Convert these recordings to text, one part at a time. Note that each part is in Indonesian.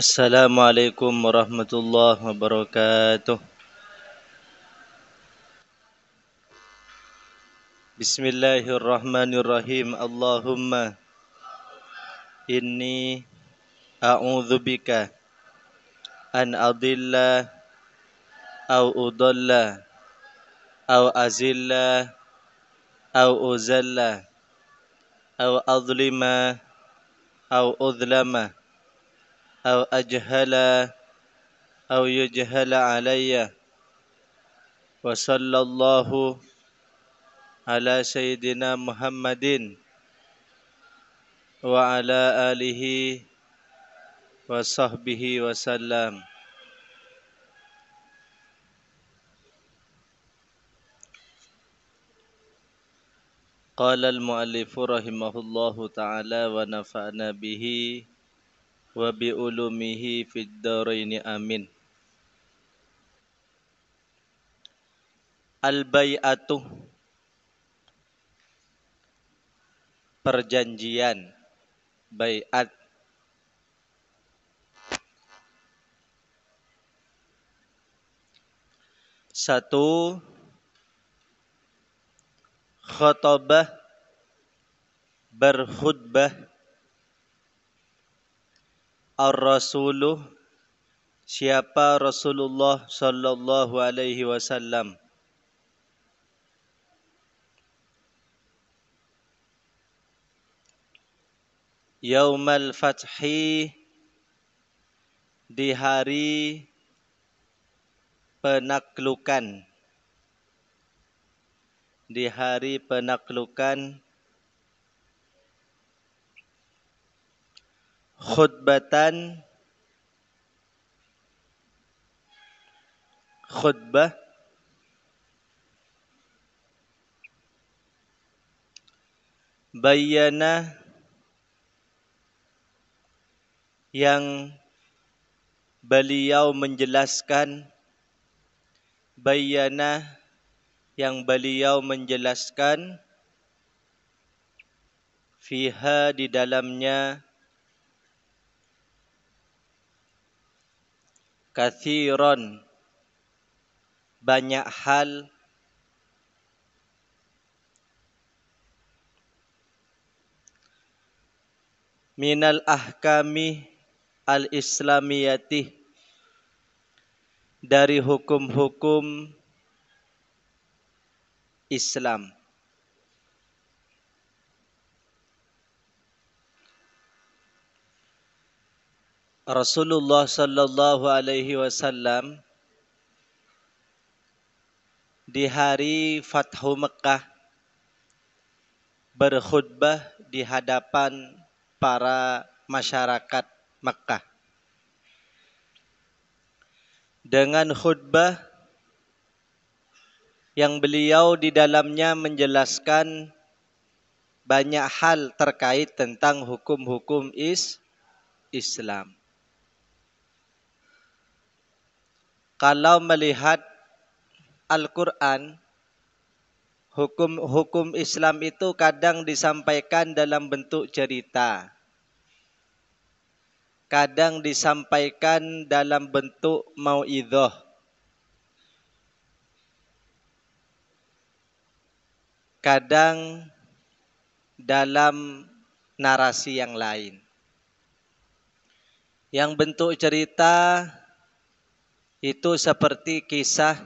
Assalamualaikum warahmatullahi wabarakatuh. Bismillahirrahmanirrahim. Allahumma inni a'udzubika an adilla au udalla au azilla au uzalla au azlima au udlama au ajhala au yujhala alayya wa sallallahu ala sayyidina Muhammadin wa ala alihi wa sahbihi wasallam. Qala al-muallifu rahimahullahu ta'ala wa nafa'na bihi wa bi ulumihi fid dharaini amin. Al-bai'atu, perjanjian, bai'at. Satu, khutbah, berkhutbah, ar-rasuluh, siapa Rasulullah sallallahu alaihi wasallam. Yaumal fathi, di hari penaklukan. Di hari penaklukan. Khutbatan, khutbah. Bayyana, yang beliau menjelaskan. Bayyana, yang beliau menjelaskan. Fiha, di dalamnya. Kathiron, banyak hal. Minal ahkami al-islamiyati, dari hukum-hukum Islam. Rasulullah sallallahu alaihi wasallam di hari Fathu Mekah berkhutbah di hadapan para masyarakat Mekah. Dengan khutbah yang beliau di dalamnya menjelaskan banyak hal terkait tentang hukum-hukum Islam. Kalau melihat Al-Quran, hukum-hukum Islam itu kadang disampaikan dalam bentuk cerita, kadang disampaikan dalam bentuk mau'idhah, kadang dalam narasi yang lain. Yang bentuk cerita itu seperti kisah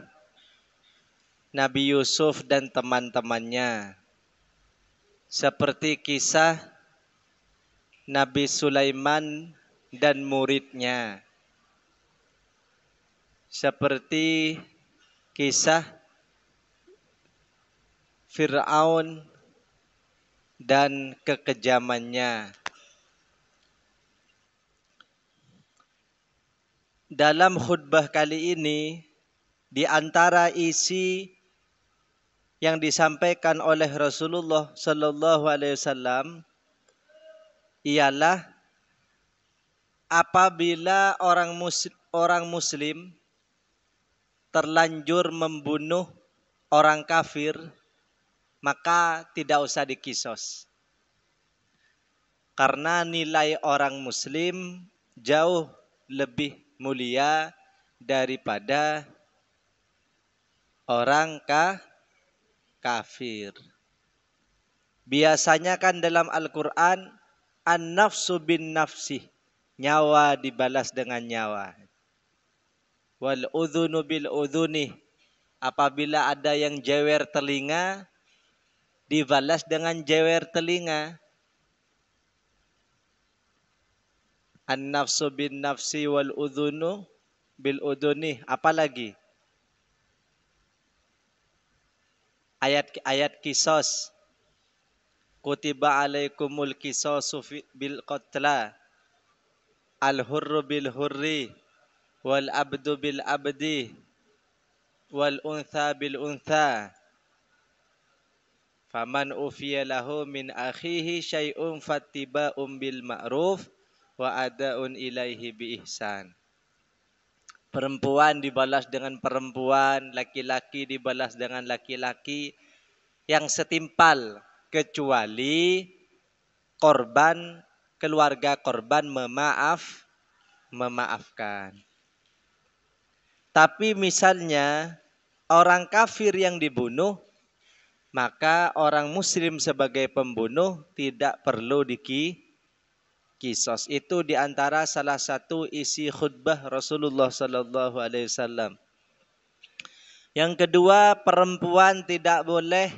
Nabi Yusuf dan teman-temannya, seperti kisah Nabi Sulaiman dan muridnya, seperti kisah Fir'aun dan kekejamannya. Dalam khutbah kali ini, di antara isi yang disampaikan oleh Rasulullah sallallahu alaihi wasallam ialah apabila orang muslim terlanjur membunuh orang kafir, maka tidak usah dikisos. Karena nilai orang muslim jauh lebih mulia daripada orang kafir. Biasanya kan dalam Al-Quran, an-nafsu bin nafsi, nyawa dibalas dengan nyawa. Wal udhunu bil udhuni, apabila ada yang jewer telinga, dibalas dengan jewer telinga. An-nafsu bin nafsi wal udhunu bil udhuni. Apalagi? Ayat kisos. Kutiba alaikumul kisosu bil qatla. Al-hurru bil hurri. Wal abdu bil abdi. Wal untha bil untha. Faman ufiya lahu min akhihi syai'un fattiba'un bil ma'ruf wa ada'un ilaihi bi ihsan. Perempuan dibalas dengan perempuan, laki-laki dibalas dengan laki-laki yang setimpal, kecuali korban, keluarga korban memaafkan. Tapi misalnya orang kafir yang dibunuh, maka orang muslim sebagai pembunuh tidak perlu kisos. Itu diantara salah satu isi khutbah Rasulullah Sallallahu Alaihi Wasallam. Yang kedua, perempuan tidak boleh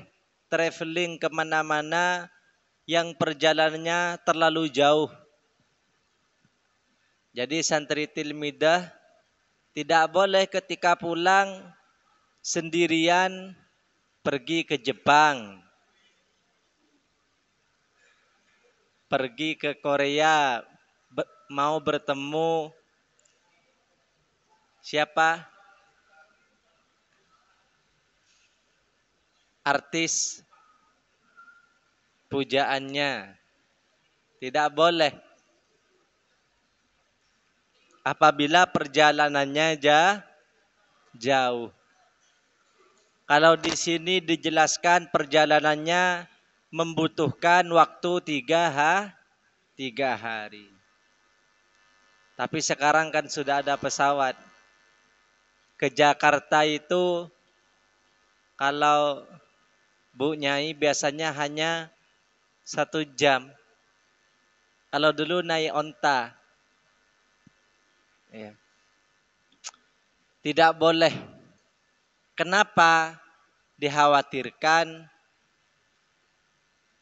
traveling kemana-mana yang perjalanannya terlalu jauh. Jadi santri tilmidah tidak boleh ketika pulang sendirian pergi ke Jepang, pergi ke Korea, mau bertemu siapa? Artis pujaannya. Tidak boleh. Apabila perjalanannya jauh. Kalau di sini dijelaskan perjalanannya membutuhkan waktu 3 hari. Tapi sekarang kan sudah ada pesawat. Ke Jakarta itu kalau Bu Nyai biasanya hanya 1 jam. Kalau dulu naik onta. Ya. Tidak boleh. Kenapa? Dikhawatirkan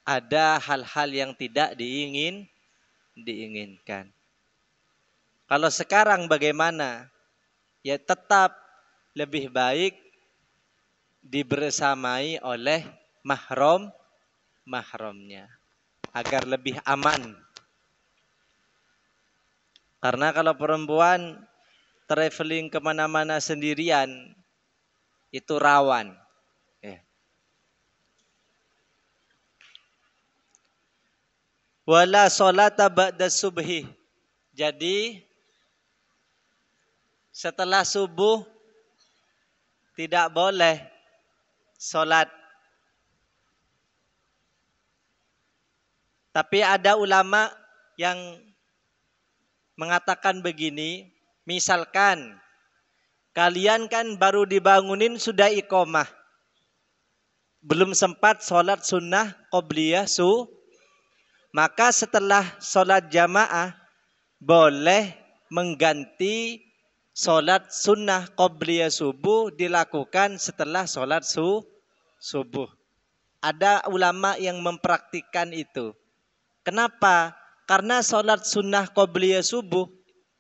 ada hal-hal yang tidak diinginkan. Kalau sekarang bagaimana? Ya tetap lebih baik dibersamai oleh mahramnya agar lebih aman. Karena kalau perempuan traveling kemana-mana sendirian itu rawan. Wala sholata ba'da subhi. Jadi setelah subuh tidak boleh sholat. Tapi ada ulama yang mengatakan begini, misalkan kalian kan baru dibangunin sudah iqomah. Belum sempat sholat sunnah qobliyah maka setelah sholat jamaah boleh mengganti sholat sunnah qobliyah subuh dilakukan setelah sholat subuh. Ada ulama yang mempraktikkan itu. Kenapa? Karena sholat sunnah qobliyah subuh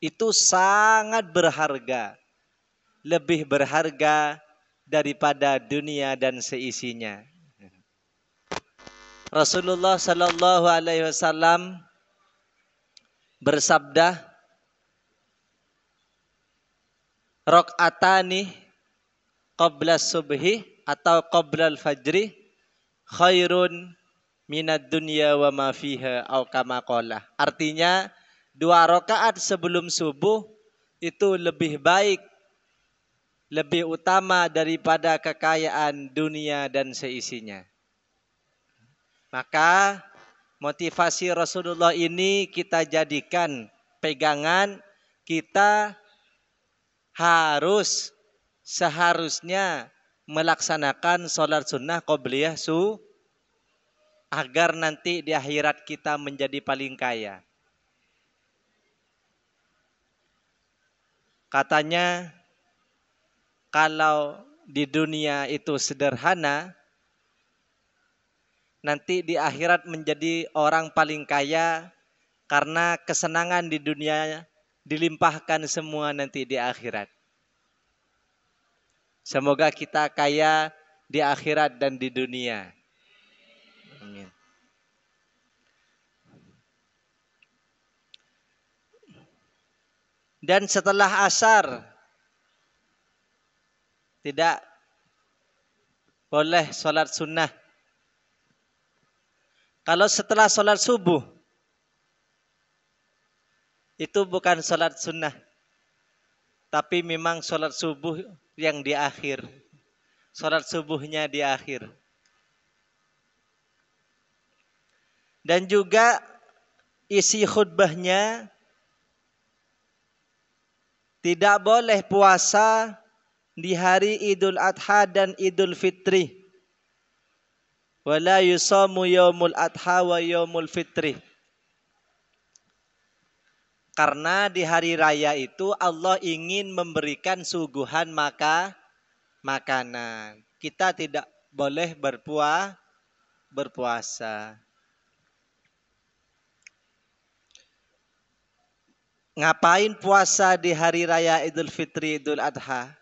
itu sangat berharga. Lebih berharga daripada dunia dan seisinya. Rasulullah Sallallahu Alaihi Wasallam bersabda, rakaatani qabla subhi atau qabla al-fajri khairun minad dunya wa ma fiha au kama qala. Artinya 2 rakaat sebelum subuh itu lebih baik, lebih utama daripada kekayaan dunia dan seisinya. Maka motivasi Rasulullah ini kita jadikan pegangan kita seharusnya melaksanakan sholat sunnah qobliyah agar nanti di akhirat kita menjadi paling kaya. Katanya kalau di dunia itu sederhana, nanti di akhirat menjadi orang paling kaya karena kesenangan di dunia dilimpahkan semua nanti di akhirat. Semoga kita kaya di akhirat dan di dunia. Amin. Dan setelah asar tidak boleh sholat sunnah. Kalau setelah sholat subuh, itu bukan sholat sunnah. Tapi memang sholat subuh yang di akhir. Sholat subuhnya di akhir. Dan juga isi khutbahnya tidak boleh puasa di hari Idul Adha dan Idul Fitri. Wala yusamu yaumul adha wa yaumul fitri. Karena di hari raya itu Allah ingin memberikan suguhan makanan. Kita tidak boleh berpuasa. Ngapain puasa di hari raya Idul Fitri, Idul Adha?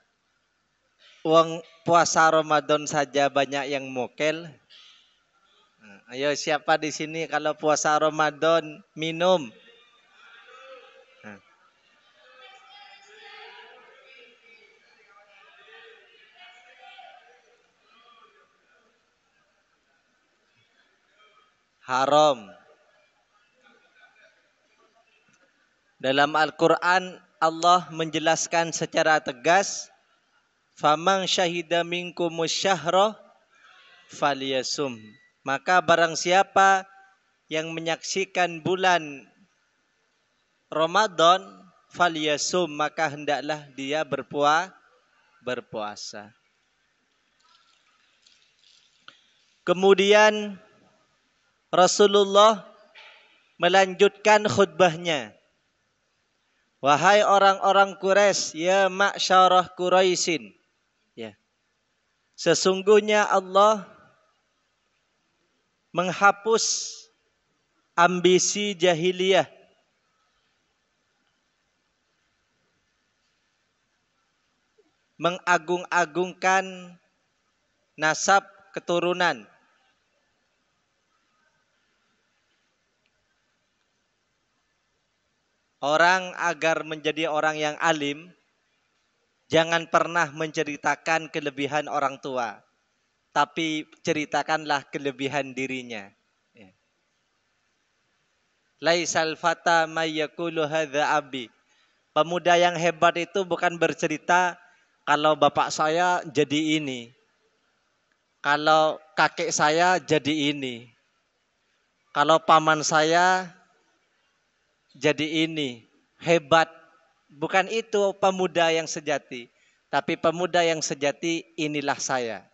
Uang puasa Ramadan saja banyak yang mokel. Ayo siapa di sini kalau puasa Ramadan minum? Haram. Dalam Al-Quran Allah menjelaskan secara tegas, "Faman syahida minkumus syahra falyasum." Maka barang siapa yang menyaksikan bulan Ramadan, falyasum, maka hendaklah dia berpuasa. Kemudian Rasulullah melanjutkan khutbahnya. Wahai orang-orang Quraisy, ya ma'syarah Quraisyin. Ya. Sesungguhnya Allah menghapus ambisi jahiliyah. Mengagung-agungkan nasab keturunan. Orang agar menjadi orang yang alim, jangan pernah menceritakan kelebihan orang tua, tapi ceritakanlah kelebihan dirinya. Laisal fata may yaqulu hadza abi. Pemuda yang hebat itu bukan bercerita kalau bapak saya jadi ini, kalau kakek saya jadi ini, kalau paman saya jadi ini, hebat. Bukan itu pemuda yang sejati. Tapi pemuda yang sejati, inilah saya.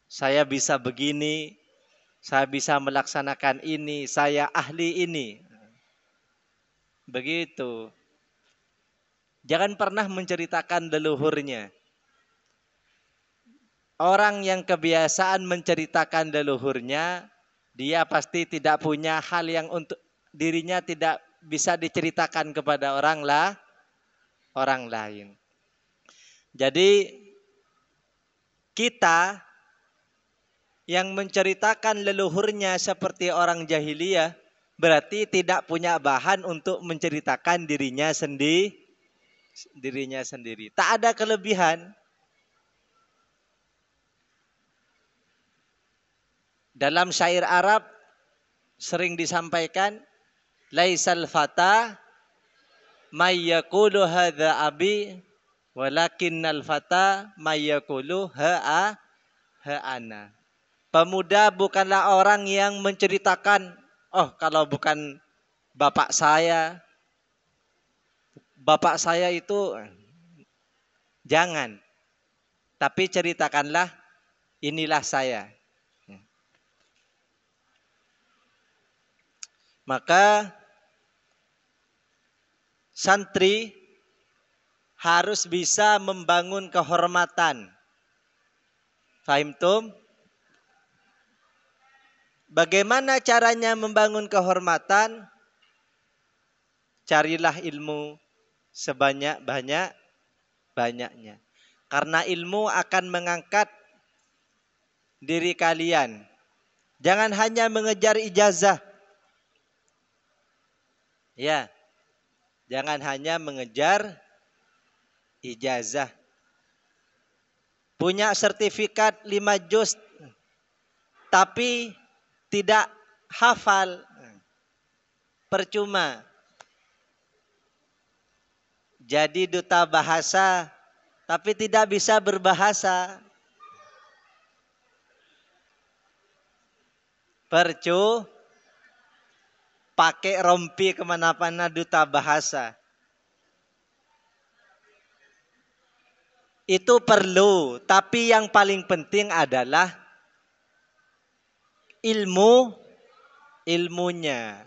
Saya bisa begini, saya bisa melaksanakan ini, saya ahli ini. Begitu. Jangan pernah menceritakan leluhurnya. Orang yang kebiasaan menceritakan leluhurnya, dia pasti tidak punya hal yang untuk dirinya tidak bisa diceritakan kepada orang lain. Jadi kita yang menceritakan leluhurnya seperti orang jahiliyah berarti tidak punya bahan untuk menceritakan dirinya sendiri. Tak ada kelebihan. Dalam syair Arab sering disampaikan, laisal fata may yaqulu hadza abi walakinnal fata may yaqulu ha ana. Pemuda bukanlah orang yang menceritakan, oh kalau bukan bapak saya, bapak saya itu jangan. Tapi ceritakanlah inilah saya. Maka santri harus bisa membangun kehormatan. Fahimtum? Bagaimana caranya membangun kehormatan? Carilah ilmu sebanyak-banyaknya. Karena ilmu akan mengangkat diri kalian. Jangan hanya mengejar ijazah. Ya. Jangan hanya mengejar ijazah. Punya sertifikat 5 juz tapi tidak hafal, percuma. Jadi duta bahasa tapi tidak bisa berbahasa, pakai rompi kemana-mana duta bahasa. Itu perlu, tapi yang paling penting adalah ilmunya.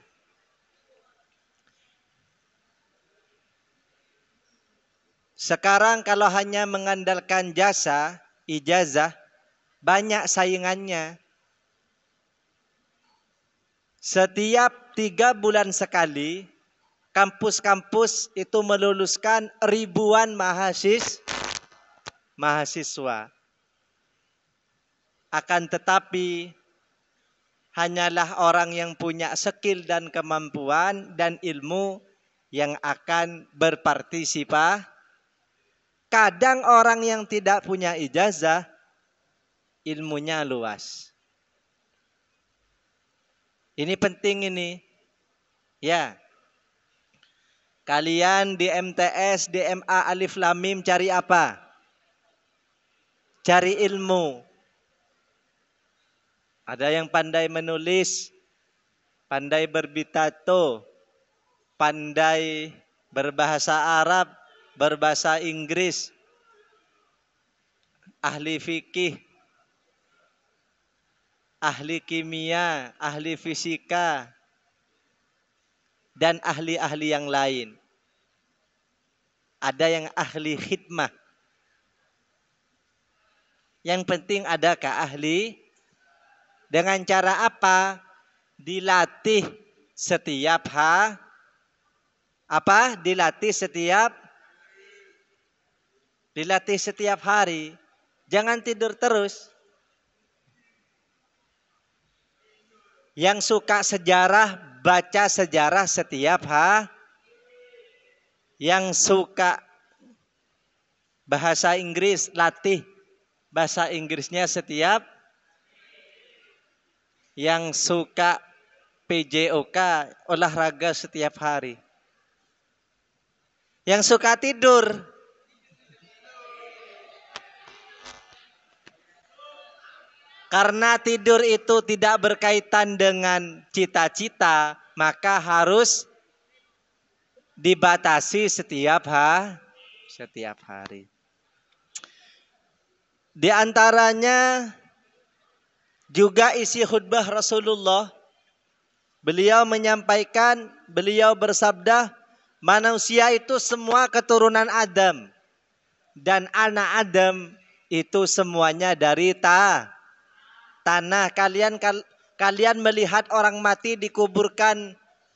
Sekarang kalau hanya mengandalkan jasa, ijazah, banyak saingannya. Setiap 3 bulan sekali, kampus-kampus itu meluluskan ribuan mahasiswa. Akan tetapi, hanyalah orang yang punya skill dan kemampuan dan ilmu yang akan berpartisipasi. Kadang orang yang tidak punya ijazah, ilmunya luas. Ini penting ini. Ya. Kalian di MTS, di MA Alif Lam Mim cari apa? Cari ilmu. Ada yang pandai menulis, pandai berbitato, pandai berbahasa Arab, berbahasa Inggris, ahli fikih, ahli kimia, ahli fisika, dan ahli-ahli yang lain. Ada yang ahli khidmah. Yang penting adakah ahli? Dengan cara apa? Dilatih setiap Dilatih setiap hari. Jangan tidur terus. Yang suka sejarah, baca sejarah setiap hari. Yang suka bahasa Inggris, latih bahasa Inggrisnya setiap. Yang suka PJOK, olahraga setiap hari. Yang suka tidur, karena tidur itu tidak berkaitan dengan cita-cita, maka harus dibatasi setiap hari. Di antaranya juga isi khutbah Rasulullah. Beliau menyampaikan, beliau bersabda, manusia itu semua keturunan Adam. Dan anak Adam itu semuanya dari tanah. Kalian melihat orang mati dikuburkan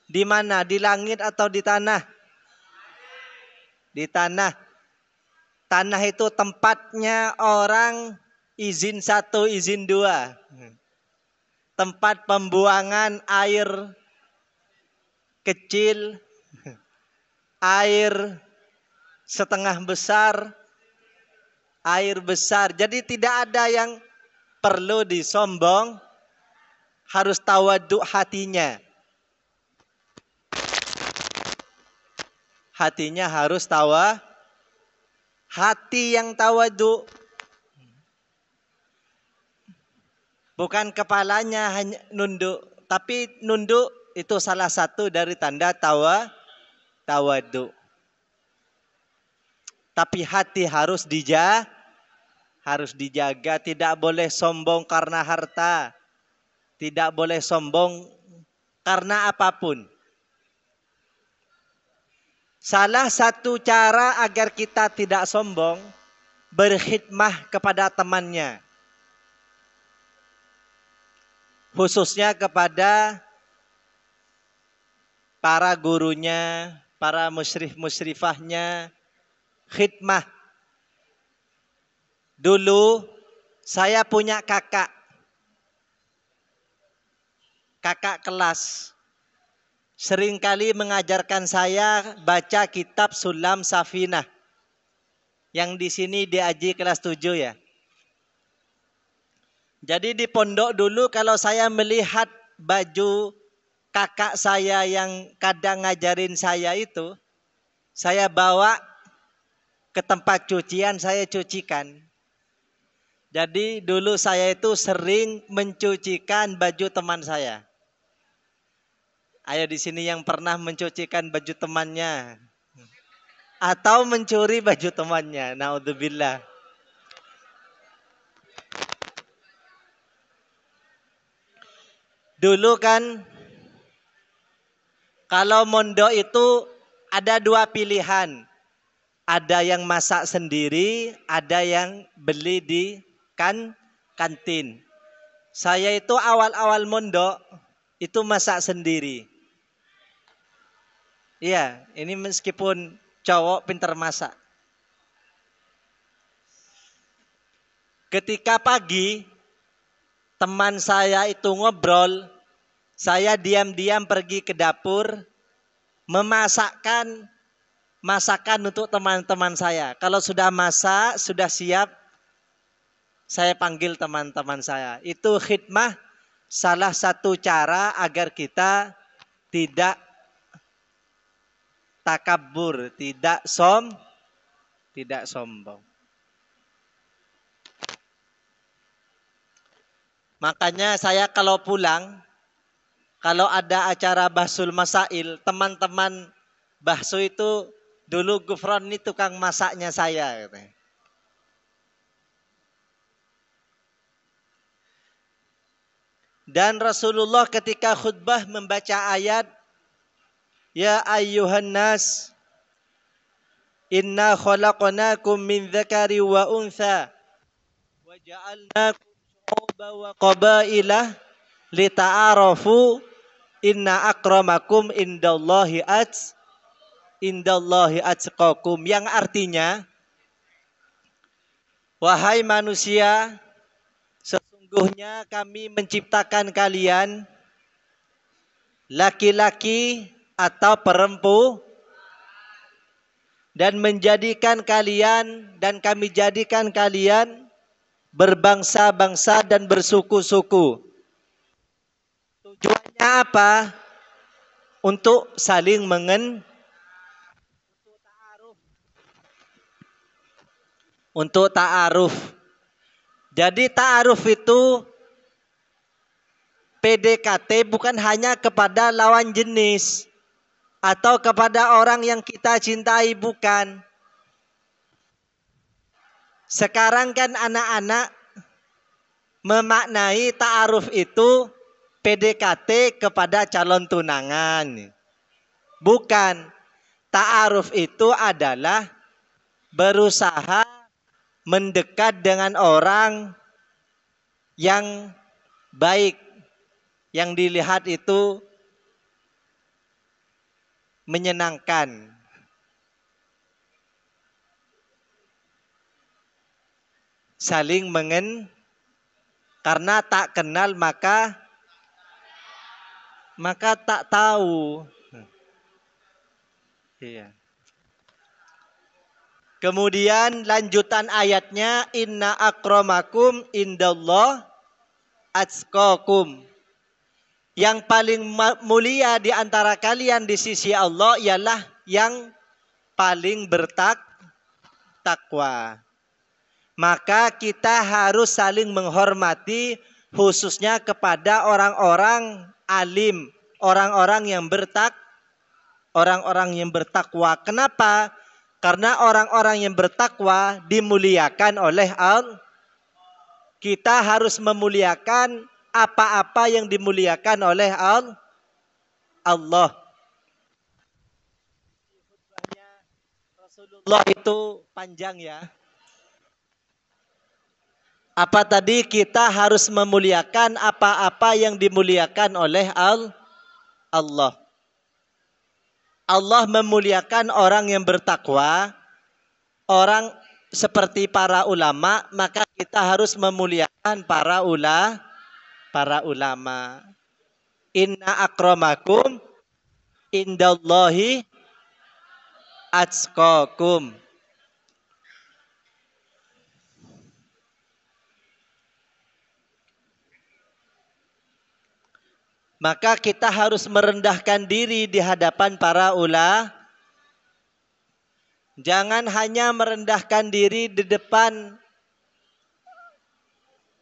di mana? Di langit atau di tanah? Di tanah. Tanah itu tempatnya orang izin 1, izin 2. Tempat pembuangan air kecil, air setengah besar, air besar. Jadi tidak ada yang perlu disombong, harus tawaduk hatinya. Hatinya harus hati yang tawaduk. Bukan kepalanya hanya nunduk, tapi nunduk itu salah satu dari tanda tawaduk. Tapi hati harus dijaga, tidak boleh sombong karena harta, tidak boleh sombong karena apapun. Salah satu cara agar kita tidak sombong, berkhidmah kepada temannya. Khususnya kepada para gurunya, para musyrif-musyrifahnya, khidmah. Dulu saya punya kakak kelas. Seringkali mengajarkan saya baca kitab Sulam Safinah. Yang di sini diaji kelas 7 ya. Jadi di pondok dulu kalau saya melihat baju kakak saya yang kadang ngajarin saya itu, saya bawa ke tempat cucian, saya cucikan. Jadi dulu saya itu sering mencucikan baju teman saya. Ayo di sini yang pernah mencucikan baju temannya atau mencuri baju temannya. Naudzubillah. Dulu kan kalau mondok itu ada dua pilihan. Ada yang masak sendiri, ada yang beli di kantin. Saya itu awal-awal mondok itu masak sendiri. Iya, ini meskipun cowok pintar masak. Ketika pagi teman saya itu ngobrol, saya diam-diam pergi ke dapur memasakkan masakan untuk teman-teman saya. Kalau sudah masak, sudah siap, saya panggil teman-teman saya. Itu khidmah, salah satu cara agar kita tidak takabur, tidak sombong. Makanya saya kalau pulang, kalau ada acara bahsul masail, teman-teman bahsu itu dulu Gufron ini tukang masaknya saya. Dan Rasulullah ketika khutbah membaca ayat, Ya ayyuhan nas, inna khalaqnakum min dzakari wa untha, wa ja'alnakum syu'uban wa qabaila lita'arafu, inna akramakum indallahi atqakum. Yang artinya, wahai manusia, sesungguhnya kami menciptakan kalian laki-laki atau perempuan dan menjadikan kalian dan kami jadikan kalian berbangsa-bangsa dan bersuku-suku. Tujuannya apa? Untuk saling untuk ta'aruf. Jadi ta'aruf itu PDKT bukan hanya kepada lawan jenis atau kepada orang yang kita cintai, bukan. Sekarang kan anak-anak memaknai ta'aruf itu PDKT kepada calon tunangan. Bukan. Ta'aruf itu adalah berusaha mendekat dengan orang yang baik, yang dilihat itu menyenangkan. Saling karena tak kenal maka tak tahu. Iya. Kemudian lanjutan ayatnya, inna akramakum indallah atqakum. Yang paling mulia di antara kalian di sisi Allah ialah yang paling bertakwa. Maka kita harus saling menghormati, khususnya kepada orang-orang alim, orang-orang yang bertakwa. Kenapa? Karena orang-orang yang bertakwa dimuliakan oleh Allah. Kita harus memuliakan apa-apa yang dimuliakan oleh Allah. Rasulullah itu panjang ya. Apa tadi kita harus memuliakan apa-apa yang dimuliakan oleh Allah. Allah memuliakan orang yang bertakwa, orang seperti para ulama, maka kita harus memuliakan para ulama. Inna akramakum indallahi atqakum. Maka kita harus merendahkan diri di hadapan para ulama. Jangan hanya merendahkan diri di depan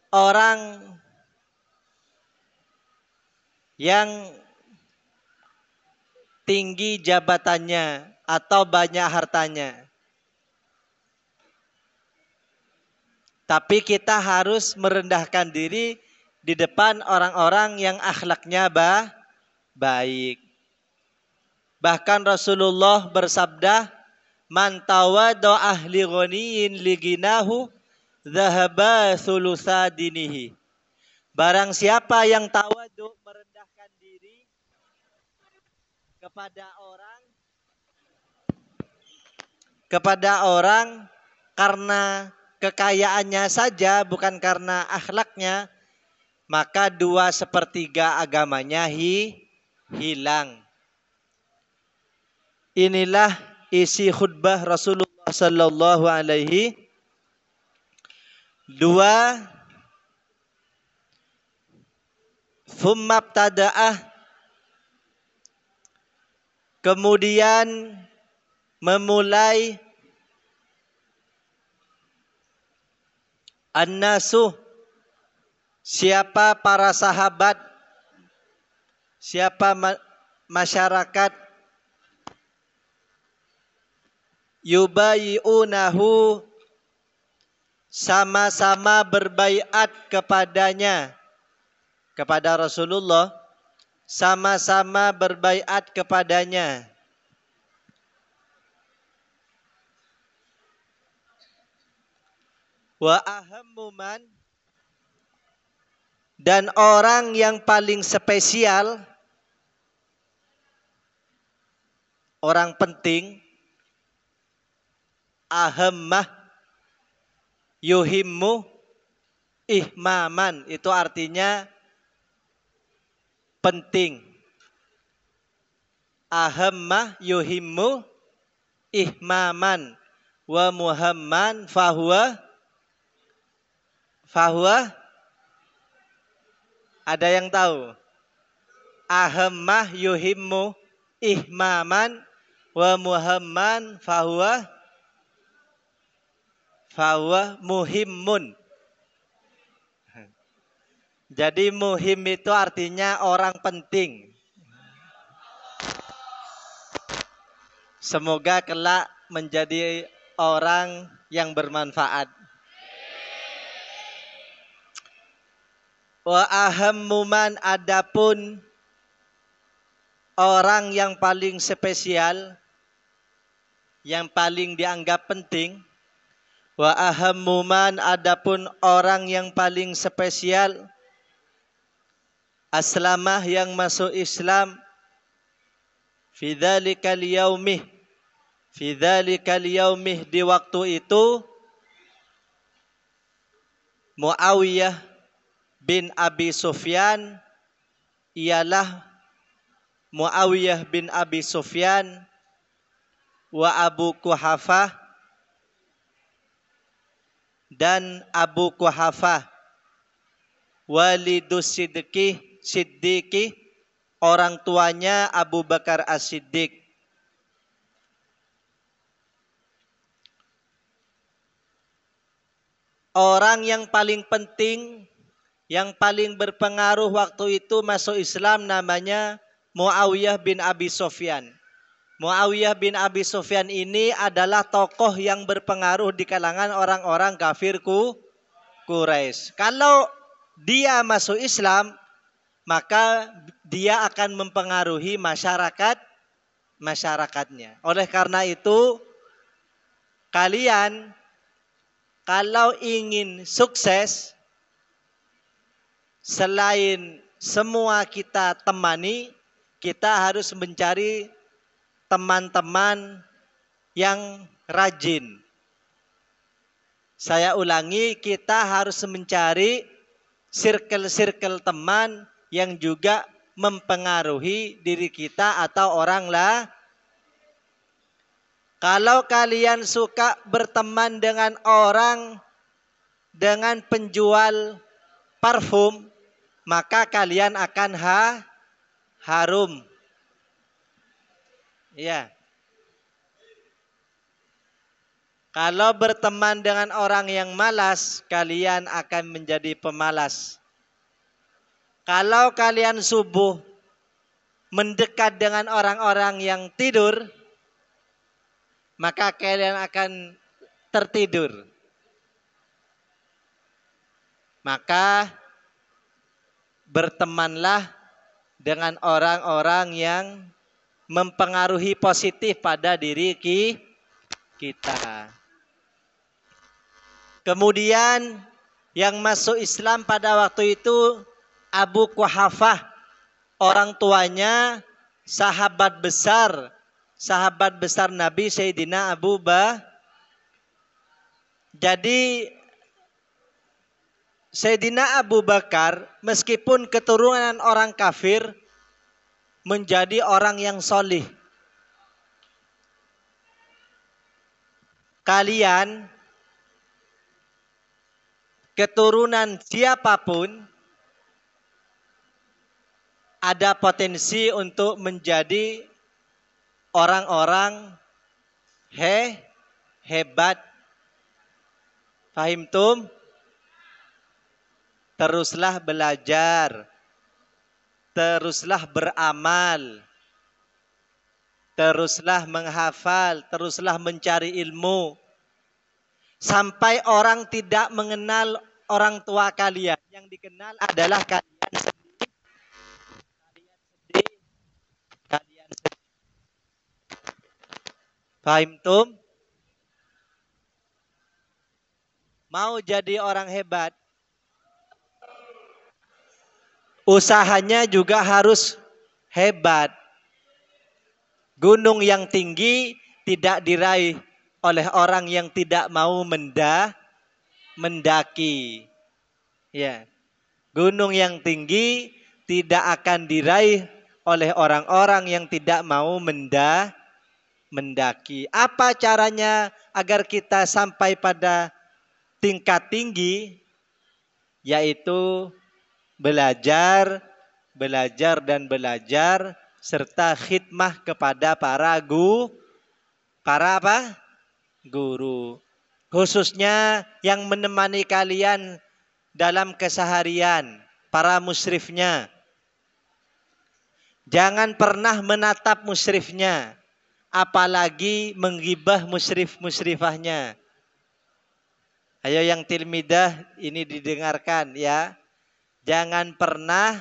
orang yang tinggi jabatannya atau banyak hartanya. Tapi kita harus merendahkan diri di depan orang-orang yang akhlaknya baik. Bahkan Rasulullah bersabda, "Man tawadda'a li ghaniyin li ginahu dhahaba thulutsa dinihi." Barang siapa yang tawadu merendahkan diri kepada orang karena kekayaannya saja, bukan karena akhlaknya, maka 2/3 agamanya hilang. Inilah isi khutbah Rasulullah sallallahu alaihi 2. Thumma ibtada'ah, kemudian memulai an-nasu, siapa para sahabat, siapa masyarakat, yubayi'unahu, sama-sama berbaiat kepadanya, kepada Rasulullah, sama-sama berbaiat kepadanya. Wa ahammu man, dan orang yang paling spesial, orang penting, ahammah yuhimmu ihmaman, itu artinya penting. Ahammah yuhimmu ihmaman wa muhamman fahuwa ada yang tahu? Ahammah yuhimmu ihmaman wa muhamman fahuwa muhimmun. Jadi muhim itu artinya orang penting. Semoga kelak menjadi orang yang bermanfaat. Wa ahammu man, adapun orang yang paling spesial, yang paling dianggap penting. Wa ahammu man, adapun orang yang paling spesial, aslamah, yang masuk Islam, fi dzalikal yaumih, di waktu itu, Muawiyah bin Abi Sufyan, ialah Muawiyah bin Abi Sufyan, wa Abu Quhafah, dan Abu Quhafah, walidus Siddiqi, orang tuanya Abu Bakar As-Siddiq. Orang yang paling penting, yang paling berpengaruh waktu itu masuk Islam namanya Muawiyah bin Abi Sufyan. Muawiyah bin Abi Sufyan ini adalah tokoh yang berpengaruh di kalangan orang-orang kafir Quraisy. Kalau dia masuk Islam, maka dia akan mempengaruhi masyarakatnya. Oleh karena itu, kalian kalau ingin sukses, selain semua kita temani, kita harus mencari teman-teman yang rajin. Saya ulangi, kita harus mencari circle-circle teman yang juga mempengaruhi diri kita atau orang lah. Kalau kalian suka berteman dengan orang dengan penjual parfum, maka kalian akan harum. Ya. Kalau berteman dengan orang yang malas, kalian akan menjadi pemalas. Kalau kalian subuh mendekat dengan orang-orang yang tidur, maka kalian akan tertidur. Maka bertemanlah dengan orang-orang yang mempengaruhi positif pada diri kita. Kemudian yang masuk Islam pada waktu itu Abu Quhafah, orang tuanya sahabat besar Nabi Sayyidina Abu Bakar. Jadi Sayyidina Abu Bakar meskipun keturunan orang kafir menjadi orang yang solih. Kalian keturunan siapapun ada potensi untuk menjadi orang-orang hebat. Fahimtum? Teruslah belajar, teruslah beramal, teruslah menghafal, teruslah mencari ilmu. Sampai orang tidak mengenal orang tua kalian. Yang dikenal adalah kalian sendiri. Kalian sendiri. Fahimtum? Mau jadi orang hebat, usahanya juga harus hebat. Gunung yang tinggi tidak diraih oleh orang yang tidak mau mendaki. Ya. Gunung yang tinggi tidak akan diraih oleh orang-orang yang tidak mau mendaki. Apa caranya agar kita sampai pada tingkat tinggi? Yaitu belajar serta khidmah kepada para guru. Khususnya yang menemani kalian dalam keseharian, para musyrifnya. Jangan pernah menatap musyrifnya, apalagi menggibah musyrifahnya. Ayo yang tilmidah ini didengarkan ya. Jangan pernah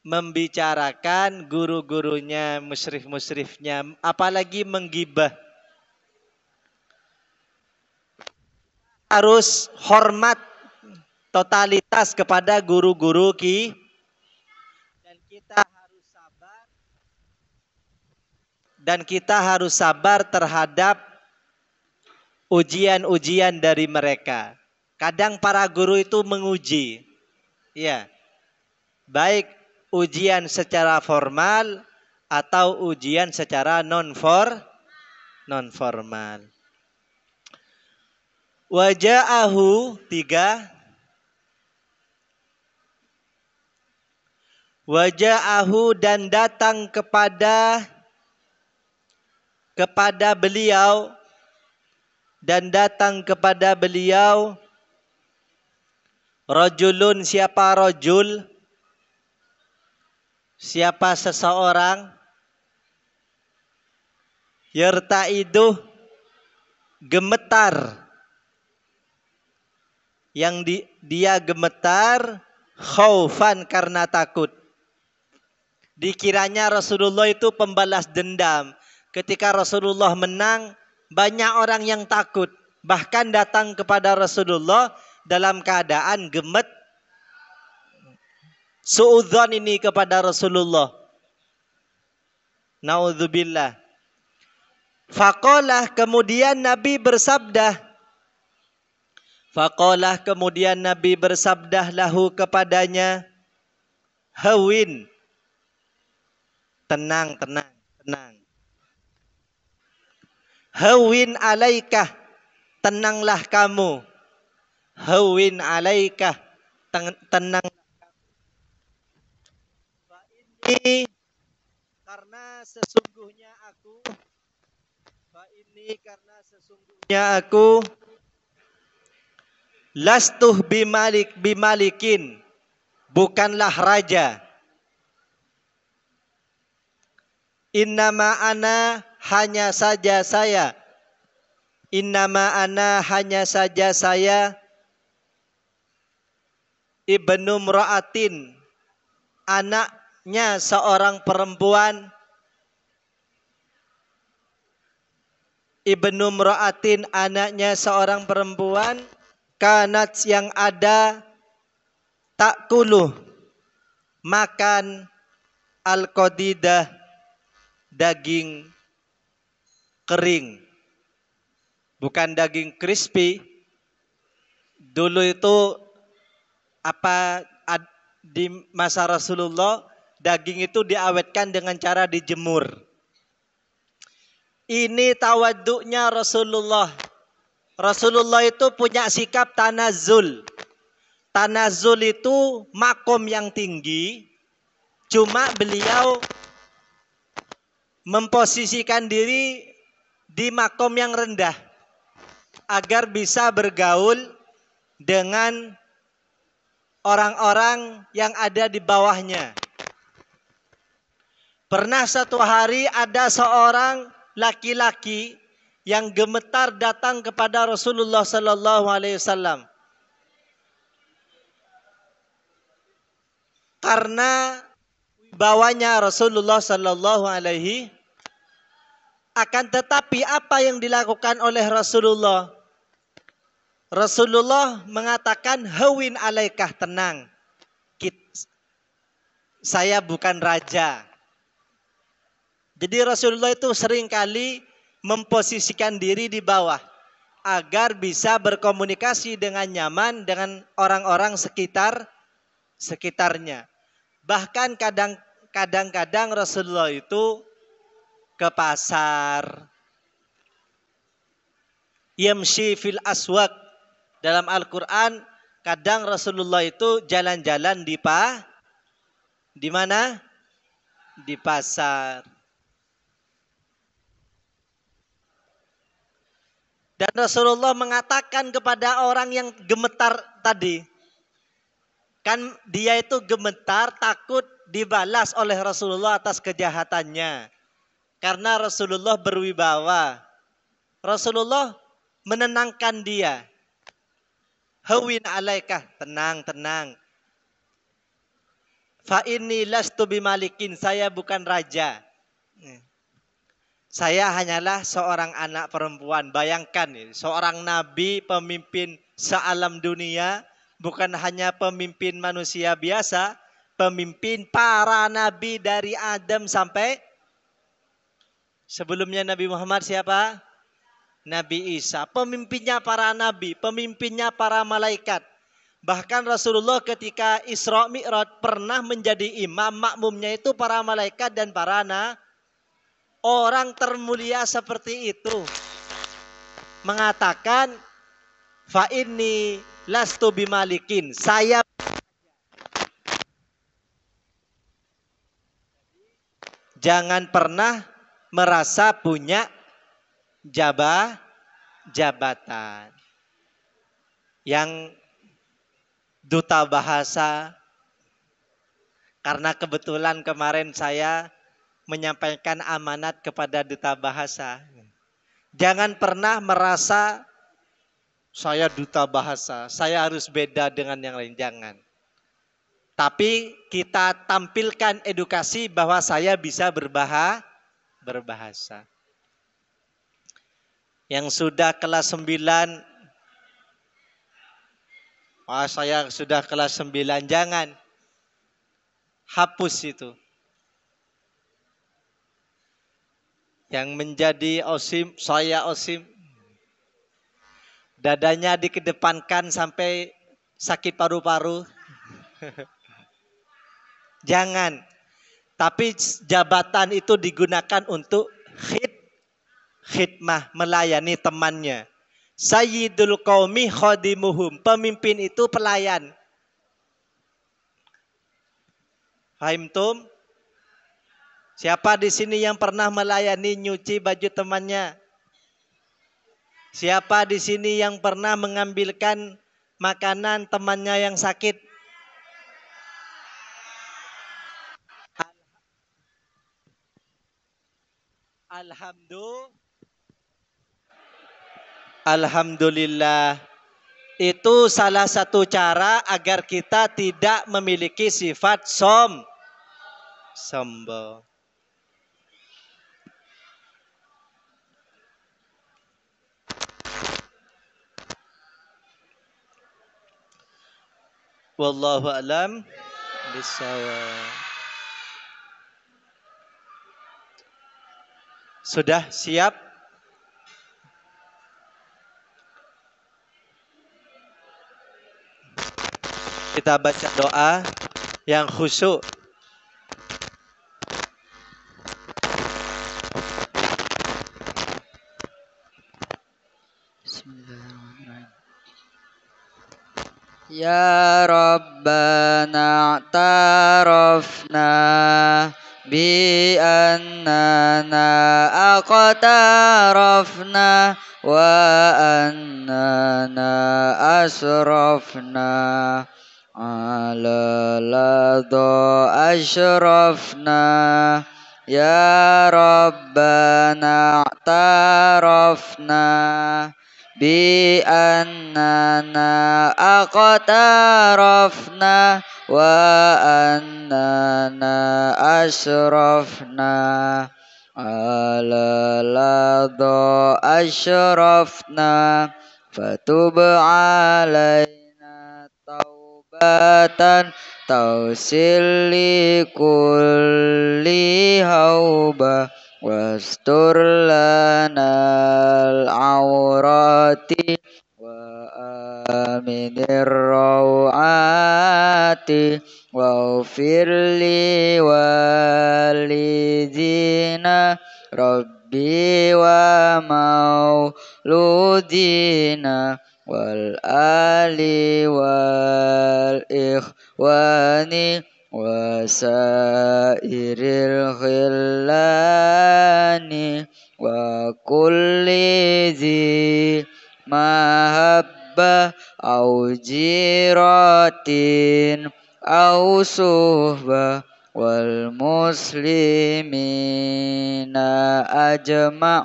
membicarakan guru-gurunya, musyrifnya, apalagi menggibah. Harus hormat totalitas kepada guru-guru dan kita harus sabar terhadap ujian-ujian dari mereka. Kadang para guru itu menguji. Ya. Baik ujian secara formal atau ujian secara non formal. Waja'ahu 3. Waja'ahu dan datang kepada beliau rajulun, siapa rajul? Siapa seseorang? Yartaidu gemetar. Yang dia gemetar khaufan karena takut. Dikiranya Rasulullah itu pembalas dendam. Ketika Rasulullah menang, banyak orang yang takut. Bahkan datang kepada Rasulullah dalam keadaan gemet. Suudzon ini kepada Rasulullah. Naudzubillah. Faqalah kemudian Nabi bersabda. Faqalah kemudian Nabi bersabda lahu kepadanya. Hawin. Tenang, tenang, tenang. Hawin alaikah. Tenanglah kamu. Hawin alaikah. Tenang. Ini karena sesungguhnya aku lastuh bimalikin, bukanlah raja. Innama ana hanya saja saya. Innama ana hanya saja saya. Ibnu mra'atin, anaknya seorang perempuan. Ibnu mra'atin, anaknya seorang perempuan. Kanat yang ada takuluh, makan al-qadidah, daging kering, bukan daging crispy. Dulu itu di masa Rasulullah daging itu diawetkan dengan cara dijemur. Ini tawaduknya Rasulullah. Rasulullah itu punya sikap tanazul. Tanazul itu makom yang tinggi, cuma beliau memposisikan diri di makom yang rendah agar bisa bergaul dengan orang-orang yang ada di bawahnya. Pernah satu hari ada seorang laki-laki yang gemetar datang kepada Rasulullah sallallahu alaihi wasallam. Karena bawanya Rasulullah sallallahu alaihi, akan tetapi apa yang dilakukan oleh Rasulullah? Rasulullah mengatakan hawin alaikah, tenang. Saya bukan raja. Jadi Rasulullah itu seringkali memposisikan diri di bawah agar bisa berkomunikasi dengan nyaman dengan orang-orang sekitarnya. Bahkan kadang-kadang Rasulullah itu ke pasar. Yamshi fil aswaq. Dalam Al-Quran kadang Rasulullah itu jalan-jalan di mana? Di pasar. Dan Rasulullah mengatakan kepada orang yang gemetar tadi, kan dia itu gemetar takut dibalas oleh Rasulullah atas kejahatannya. Karena Rasulullah berwibawa. Rasulullah menenangkan dia. Hawin alaikah, tenang, tenang. Fa inni lastu bimalikin, saya bukan raja. Saya hanyalah seorang anak perempuan. Bayangkan, seorang nabi, pemimpin sealam dunia, bukan hanya pemimpin manusia biasa, pemimpin para nabi dari Adam sampai sebelumnya Nabi Muhammad siapa? Nabi Isa. Pemimpinnya para nabi, pemimpinnya para malaikat. Bahkan Rasulullah ketika Isra Mi'raj pernah menjadi imam, makmumnya itu para malaikat dan para orang termulia seperti itu. Mengatakan, fa inni lastu bimalikin, saya jangan pernah merasa punya jabatan. Yang duta bahasa, karena kebetulan kemarin saya menyampaikan amanat kepada duta bahasa. Jangan pernah merasa saya duta bahasa, saya harus beda dengan yang lain, jangan. Tapi kita tampilkan edukasi bahwa saya bisa berbahasa. Yang sudah kelas 9, saya sudah kelas 9, jangan. Hapus itu. Yang menjadi osim, saya osim. Dadanya dikedepankan sampai sakit paru-paru. Jangan. Tapi jabatan itu digunakan untuk khidmah, melayani temannya. Sayyidul qaumi khadimuhum. Pemimpin itu pelayan. Fahimtum? Siapa di sini yang pernah melayani nyuci baju temannya? Siapa di sini yang pernah mengambilkan makanan temannya yang sakit? Alhamdulillah. Itu salah satu cara agar kita tidak memiliki sifat sombong. Wallahu a'lam bishawab. Sudah siap? Kita baca doa yang khusyuk. Ya Rabbana a'tarafna bi annana aqtarafna wa annana asrafna ala ladha ashrafna ya Rabbana a'tarafna bi annana aqtarafna wa annana asrafna ala ladha ashrafna fatub alaina taubatan tausil li kulli hauba wastur lanal aurati wa aminir rawati wa ufirli walidina rabbi wa mauludina wal ali wal ikhwani wasairil khillani wa kulli zi mahabbah au jiratin au suhbah wal muslimina ajma'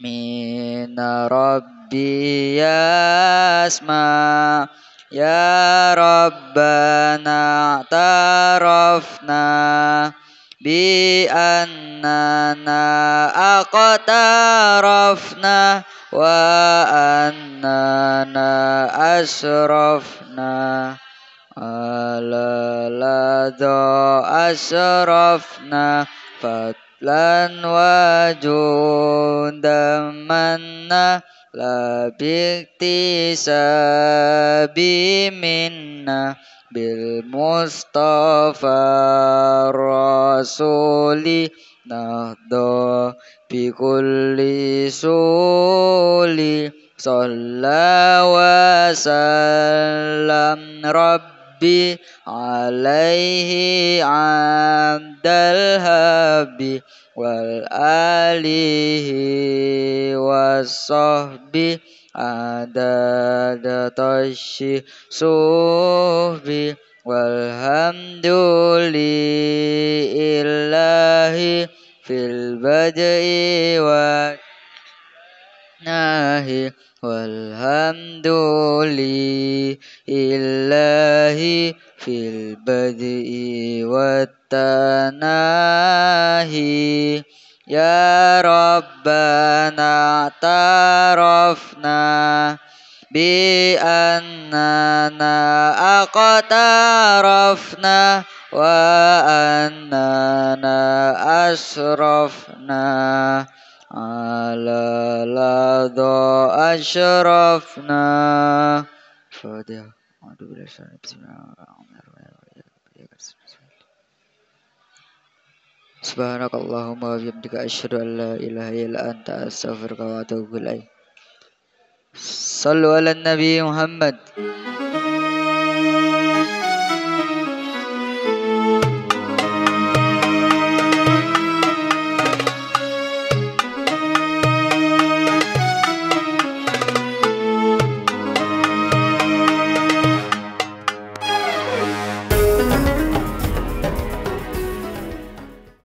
mina rabbi yasma' ya Rabbana tarafna bi annana aqtarafna wa annana asrafna ala ladha asrafna fatlan wa jundamanna la biktisabi minna bil mustafa rasuli nahdo bi kulli suli salla wa sallam rabbi alaihi abdal habi wal alihi wassohbi adada tashi suhbi walhamdulillahi في البدء والنهي والحمد لله في البدء والتناهي يا ربنا اعترفنا بأننا اقترفنا وأننا أسرفنا على لظى أشرفنا. فاتحة. أعوذ بالله من الشيطان الرجيم. بسم الله الرحمن الرحيم. سبحانك اللهم وبحمدك أشهد أن لا إله إلا أنت أستغفرك وأتوب إليك. صلوا على النبي محمد.